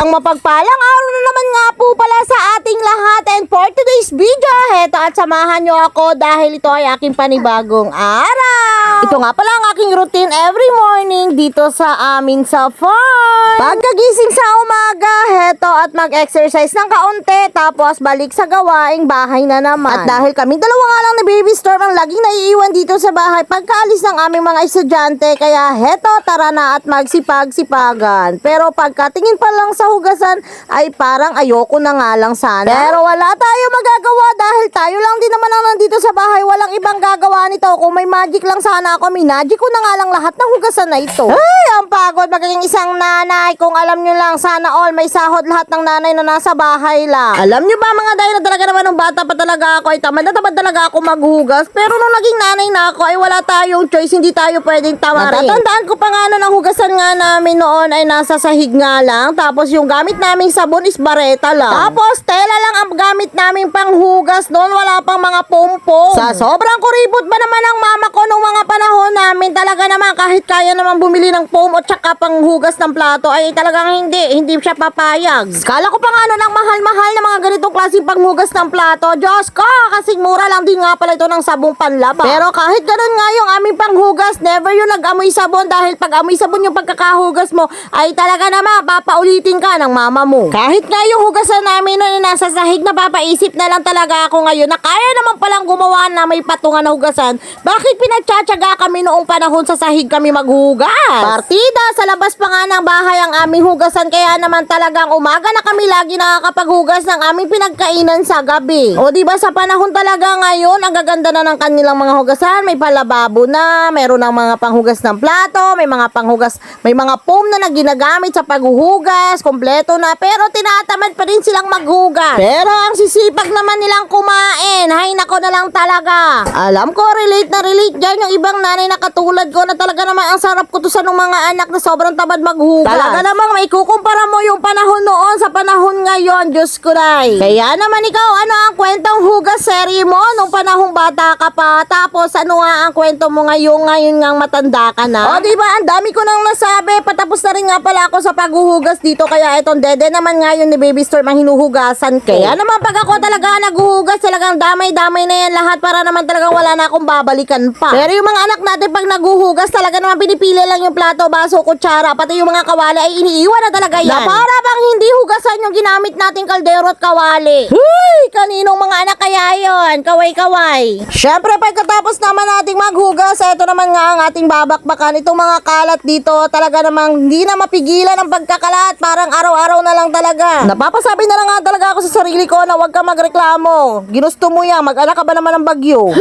Isang mapagpalang araw na naman nga po pala sa ating lahat, and for today's video, heto at samahan nyo ako dahil ito ay aking panibagong araw. Ito nga pala ang aking routine every morning dito sa amin sa farm. Pagkagising sa umaga, heto at mag-exercise ng kaunti, tapos balik sa gawaing bahay na naman. At dahil kami dalawa nga lang na baby storm ang laging naiiwan dito sa bahay pagkaalis ng aming mga estudyante, kaya heto, tara na at magsipag-sipagan. Pero pagkatingin pa lang sa hugasan ay parang ayoko na nga lang sana. Pero wala tayo magagawa dahil tayo lang din naman ang nandito sa bahay. Walang ibang gagawa nito. Kung may magic lang sana ako, minagic ko na nga lang lahat ng hugasan na ito. Ay, ang pagod magiging isang nanay. Kung alam nyo lang, sana all may sahod lahat ng nanay na nasa bahay lang. Alam nyo ba mga day na talaga naman nung bata pa talaga ako ay tamad na tamad talaga ako maghugas. Pero nung naging nanay na ako ay wala tayong choice. Hindi tayo pwedeng tamarin. Natatandaan ko pa nga na ng hugasan nga namin noon ay nasa sahig nga lang. Tapos yung gamit naming sabon is bareta lang. Tapos tela lang ang gamit naming panghugas noon. Wala pang mga pompong. Sa sobrang kuripot ba naman ang mama ko nung mga panahon namin, talaga naman kahit kaya naman bumili ng foam at saka panghugas ng plato ay talagang hindi siya papayag. Kala ko pa nga ng mahal-mahal na mga ganitong klaseng panghugas ng plato. Diyos ko, kasi mura lang din nga pala ito ng sabong panlaba. Pero kahit ganun nga yung aming panghugas, never yung nag-amoy sabon dahil pag amoy sabon yung pagkakahugas mo ay talaga naman papaulitin ka ng mama mo. Kahit nga yung hugasan namin noon nasa sahig, napapaisip na lang talaga ako ngayon na kaya naman palang gumawa na may patungan na hugasan. Bakit pinagtsatsaga kami noong panahon sa sahig kami maghugas? Partida, sa labas pa nga ng bahay ang aming hugasan, kaya naman talagang umaga na kami lagi nakakapaghugas ng aming pinagkainan sa gabi. O diba sa panahon talaga ngayon, ang gaganda na ng kanilang mga hugasan. May palababo na, mayroon ng mga panghugas ng plato, may mga panghugas, may mga foam na ginagamit sa paghuhugas, kompleto na, pero tinatamad pa rin silang maghugas. Pero ang sisipag naman nilang kumain, hay nako na lang talaga. Alam ko, relate na relate dyan yung ibang nanay na katulad ko na talaga naman ang sarap ko to sa nung mga anak na sobrang tamad maghugas. Talaga namang may kukumpara mo yung panahon noon sa panahon ngayon, Diyos ko day. Kaya naman ikaw, ano ang kwentong hugas serye mo nung panahong bata ka pa? Tapos ano nga ang kwento mo ngayon nga matanda ka na? O diba, ang dami ko nang nasabi. Patapos na rin nga pala ako sa paghuhugas dito, kaya itong dede naman ngayon ni Baby Storm ang hinuhugasan ko. Kaya naman pag ako talaga naghuhugas, talagang damay-damay na yan lahat para naman talagang wala na akong babalikan pa. Pero yung mga anak natin pag naghuhugas, talaga naman pinipili lang yung plato, baso, kutsara, pati yung mga kawali ay iniiwan na talaga yan. Na para bang hindi hugasan yung ginamit nating kaldero at kawali. Huy! Kaninong mga anak kaya yon? Kaway-kaway. Syempre pagkatapos naman nating maghugas, eto naman nga ang ating babakbakan. Itong mga kalat dito, talaga namang hindi na mapigilan ang pagkakalat. Parang araw-araw na lang talaga. Napapasabi na lang nga talaga ako sa sarili ko na huwag ka magreklamo. Ginusto mo yan, mag-anak ka ba naman ng bagyo?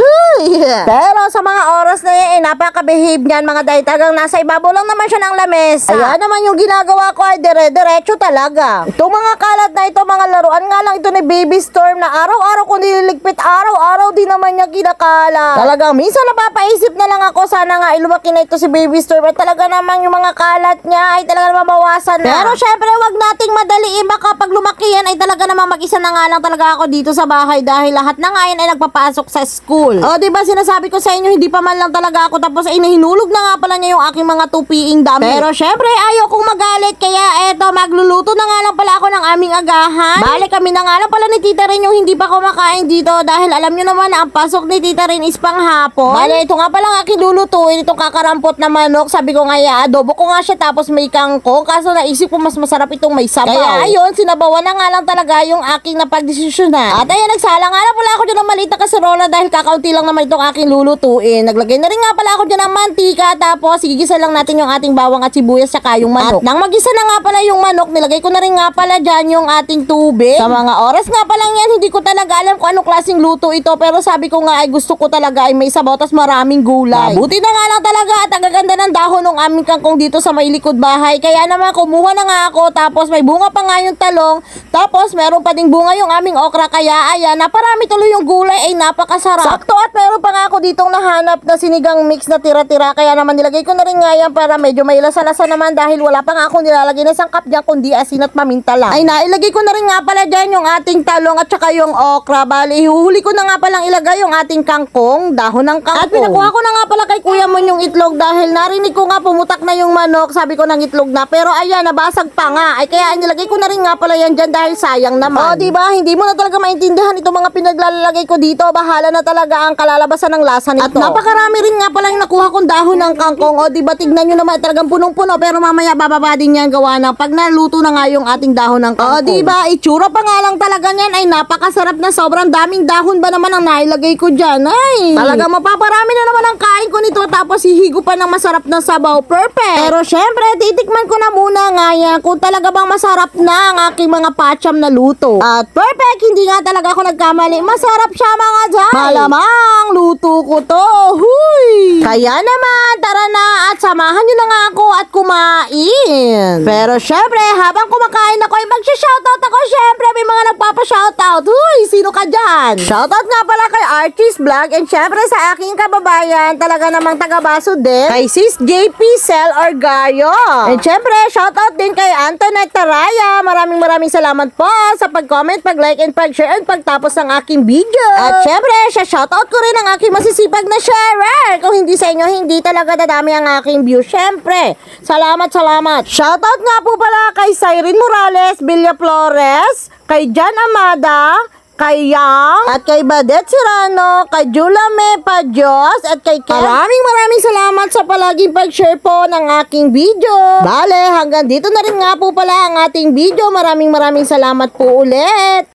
Yeah. Pero sa mga oras na yan, napaka-behave niyan mga day. Talagang nasa ibabaw lang naman siya ng lamesa. Ayan naman yung ginagawa ko ay dire-diretso talaga. Itong mga kalat na ito, mga laruan nga lang ito ni Baby Storm na araw-araw ko nililigpit, araw-araw din naman niya kinakala. Talagang minsan napapaisip na lang ako, sana nga ilumaki na ito si Baby Storm at talaga naman yung mga kalat niya ay talaga naman mabawasan na. Pero syempre wag nating madaliin, baka pag lumaki yan ay talaga naman mag-isa na nga lang talaga ako dito sa bahay dahil lahat na nga yan ay nagpapasok sa school. O diba sinasabi ko sa inyo, hindi pa man lang talaga ako tapos ay nahinulog na nga pala niya yung aking mga tupiing dami. Pero syempre ayaw kong magalit, kaya eto, magluluto na nga lang pala ako ng aming agahan. Bale kami na nga lang pala ni Tita Rin yung hindi pa kumakain dito dahil alam nyo naman na ang pasok ni Tita Rin is panghapon. Bale ito nga pala aking lulutuin, itong kakarampot na manok. Sabi ko nga adobo ko nga siya tapos may kangkong, kaso naisip ko mas masarap itong may sabaw. Kaya ayun, sinabawan na nga lang talaga yung aking napagdesisyonan. At ayun, nagsala nga lang pala ako dyan ng maliit na kaserola dahil kakaunti lang naman itong aking lulutuin. Naglagay na rin nga pala ako dyan ng mantika, tapos igigisa lang natin yung ating bawang at sibuyas saka yung manok. At nang magisa na nga pala yung manok, nilagay ko na rin nga pala dyan yung ating tubig. Sa mga oras nga pa lang yan, hindi ko talaga alam kung anong klaseng luto ito, pero sabi ko nga ay gusto ko talaga ay may sabaw tas maraming gulay. Buti na nga lang talaga at ang gaganda ng dahon ng aming kangkong dito sa may likod bahay. Kaya naman kumuha na nga ako, tapos may bunga pa nga yung talong, tapos meron pa ding bunga yung aming okra, kaya ayan, naparami tuloy yung gulay, ay napakasarap. Sakto, at meron pa nga ako ditong nahanap na sinigang mix na tira-tira, kaya naman nilagay ko na rin nga yan para medyo may lasa-lasa naman dahil wala pa nga akong nilalagay na sangkap dyan kundi asin at paminta lang. Ay nailagay ko na rin nga pala dyan yung ating talong at saka yung okra. Bali, huhuli ko na nga palang ilagay yung ating kangkong, dahon ng kangkong. At pinakuha ko na nga pala kay Kuya Mon yung itlog dahil narinig ko nga pumutak na yung manok. Sabi ko ng itlog na. Pero ayan, nabasag pa nga. Ay kaya nilagay ko na rin nga pala yan dyan dahil sayang naman. O diba, hindi mo na talaga maintindihan itong mga pinaglalagay ko dito. Bahala na talaga ang kalalabasan ng lasa nito. At napakarami rin nga pala yung nakuha kong dahon ng kangkong. O diba, tignan nyo naman talagang punong-puno. Pero mamaya bababa din yan gawa na pag naluto na nga yung ating dahon ng kangkong. O diba, itsura pa nga lang talaga yan ay napakasarap na sobrang daming dahon ba naman ang nailagay ko dyan. Ay, talagang mapaparami na naman ang kain ko nito tapos hihigo pa ng masarap na sabaw. Perfect! Pero syempre, titikman ko na muna nga yan kung talaga bang masarap na ang aking mga pacham na luto. At perfect, hindi nga talaga ako nagkamali. Masarap siya mga dyan. Malamang luto ko to. Huy! Kaya naman, tara na at samahan nyo na nga ako at kumain. Pero syempre, habang kumakain ako ay magsha-shoutout ako. Syempre, may mga nagpapa-shoutout. Huy, sino ka dyan? Shoutout nga pala kay Archie's Vlog and syempre sa aking kababayan, talaga namang taga-Baso din, kay Sis JP Cel Orgayo. And syempre, shoutout din kay Antoinette Taraya. Maraming salamat po sa pag-comment, pag-like, and pag-share and pagtapos ng aking video. At syempre, shoutout ko rin ang aking masisipag na sharer. Kung hindi sa inyo, hindi talaga dadami ang aking view. Syempre, salamat. Shoutout nga po pala kay Cyrene Morales, Villa Flores, kay Jan Amada, kay Yang, at kay Badet Serrano, kay Jula Mepa Diyos, at kay Ken. Maraming salamat sa palaging pag-share po ng aking video. Bale, hanggang dito na rin nga po pala ang ating video. Maraming salamat po ulit.